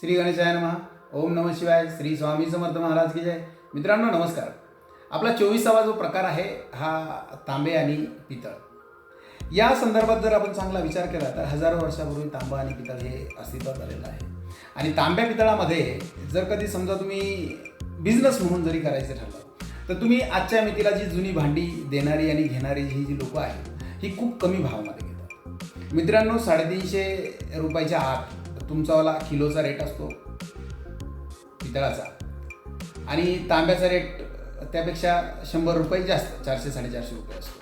श्री गणेशाय नमः. ओम नमः शिवाय. श्री स्वामी समर्थ महाराज की जय. मित्रांनो नमस्कार. आपला 24वा जो प्रकार आहे हा तांबे आणि पितळ. या संदर्भात जर आपण चांगला विचार केला तर हजारो वर्षापूर्वी तांबा आणि पितळ हे अस्तित्वात आलेलं आहे. आणि तांब्या पितळामध्ये जर कधी समजा तुम्ही बिझनेस म्हणून जरी करायचं ठरलं तर तुम्ही आजच्या मितीला जी जुनी भांडी देणारी आणि घेणारी ही जी लोकं आहेत ही खूप कमी भावामध्ये घेतात. मित्रांनो 350 रुपयाच्या आत तुमचावाला किलोचा रेट असतो पितळाचा आणि तांब्याचा रेट त्यापेक्षा 100 रुपये जास्त 400-450 रुपये असतो.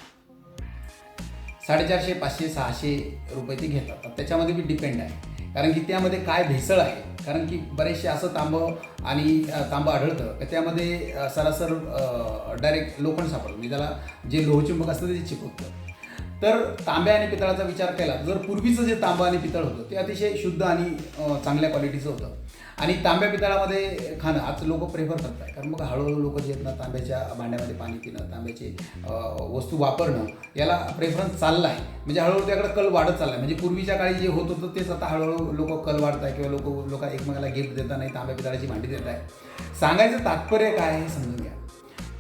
450, 500, 600 रुपये ते घेतात. त्याच्यामध्ये बी डिपेंड आहे कारण की त्यामध्ये काय भेसळ आहे. कारण की बरेचसे असं तांबं आढळतं की त्यामध्ये सरासर डायरेक्ट लोखंड सापडतं म्हणजे त्याला जे लोहचुंबक असतं ते चिपकतं. तर तांब्या आणि पितळाचा विचार केला जर पूर्वीचं जे तांबं आणि पितळ होतं ते अतिशय शुद्ध आणि चांगल्या क्वालिटीचं होतं आणि तांब्या पितळामध्ये खाणं आज लोक प्रेफर करत आहे. कारण मग हळूहळू लोक जे आहेत ना तांब्याच्या भांड्यामध्ये पाणी पिणं तांब्याचे वस्तू वापरणं याला प्रेफरन्स चालला आहे. म्हणजे हळूहळू त्याकडे कल वाढत चालला आहे. म्हणजे पूर्वीच्या काळी जे होत होतं तेच आता हळूहळू लोक कल वाढत आहे किंवा लोक एकमेकाला गिफ्ट देतात नाही तांब्या पितळाची भांडी देत आहे. सांगायचं तात्पर्य काय आहे हे समजून घ्या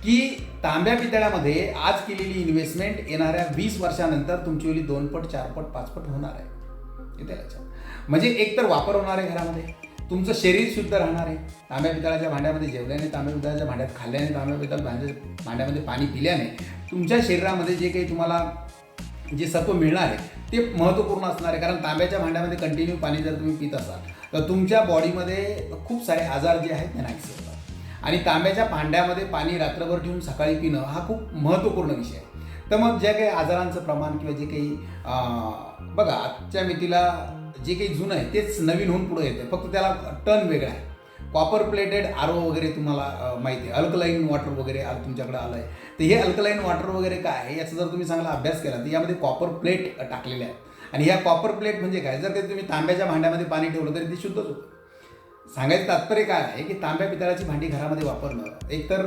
की तांब्या पितळ्यामध्ये आज केलेली इन्व्हेस्टमेंट येणाऱ्या 20 वर्षानंतर तुमची 2 पट 4 पट 5 पट होणार आहे. येते लक्षात. म्हणजे एकतर वापर होणार आहे घरामध्ये तुमचं शरीर शुद्ध राहणार आहे. तांब्या पितळाच्या भांड्यामध्ये जेवल्याने तांब्या पितळाच्या भांड्यात खाल्ल्याने तांब्या पितळ भांड्यामध्ये पाणी पिल्याने तुमच्या शरीरामध्ये जे काही तुम्हाला जे सत्व मिळणार आहे ते महत्त्वपूर्ण असणार आहे. कारण तांब्याच्या भांड्यामध्ये कंटिन्यू पाणी जर तुम्ही पित असाल तर तुमच्या बॉडीमध्ये खूप सारे आजार जे आहेत ते नाहीसे होतात. आणि तांब्याच्या भांड्यामध्ये पाणी रात्रभर ठेवून सकाळी पिणं हा खूप महत्त्वपूर्ण विषय आहे. तर मग ज्या काही आजारांचं प्रमाण किंवा जे काही बघा आजच्या मितीला जे काही जुनं आहे तेच नवीन होऊन पुढे येतं फक्त त्याला टर्न वेगळा आहे. कॉपर प्लेटेड RO वगैरे तुम्हाला माहिती आहे. अल्कलाईन वॉटर वगैरे तुमच्याकडे आलं आहे. तर हे अल्कलाईन वॉटर वगैरे काय आहे याचा जर तुम्ही चांगला अभ्यास केला तर यामध्ये कॉपर प्लेट टाकलेल्या आहेत. आणि ह्या कॉपर प्लेट म्हणजे काय जर कधी तुम्ही तांब्याच्या भांड्यामध्ये पाणी ठेवलं तरी ते शुद्धच होतं. सांगायचं तात्पर्य काय आहे की तांब्या पितळाची भांडी घरामध्ये वापरणं एकतर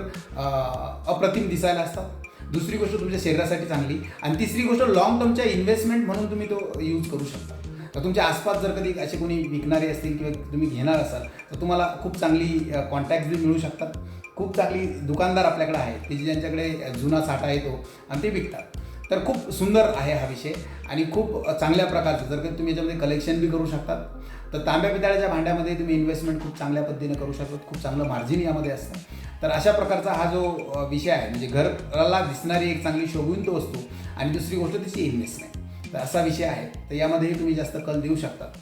अप्रतिम दिसायला असतात. दुसरी गोष्ट तुमच्या शरीरासाठी चांगली आणि तिसरी गोष्ट लॉंग टर्मच्या इन्व्हेस्टमेंट म्हणून तुम्ही तो यूज करू शकता. तर तुमच्या आसपास जर कधी असे कोणी विकणारे असतील किंवा तुम्ही घेणार असाल तर तुम्हाला खूप चांगली कॉन्टॅक्ट बी मिळू शकतात. खूप चांगली दुकानदार आपल्याकडे आहेत की ज्यांच्याकडे जुना साठा येतो आणि ते विकतात. तर खूप सुंदर आहे हा विषय आणि खूप चांगल्या प्रकारचं जर कधी तुम्ही याच्यामध्ये कलेक्शन बी करू शकतात तर तांब्या पितळाच्या भांड्यामध्ये तुम्ही इन्व्हेस्टमेंट खूप चांगल्या पद्धतीने करू शकतात. खूप चांगलं मार्जिन यामध्ये असतं. तर अशा प्रकारचा हा जो विषय आहे म्हणजे घराला दिसणारी एक चांगली शोभून तो वस्तू आणि दुसरी गोष्ट त्याची इन्व्हेस्टमेंट तर असा विषय आहे. तर यामध्येही तुम्ही जास्त कल देऊ शकता.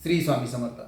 श्री स्वामी समर्थ.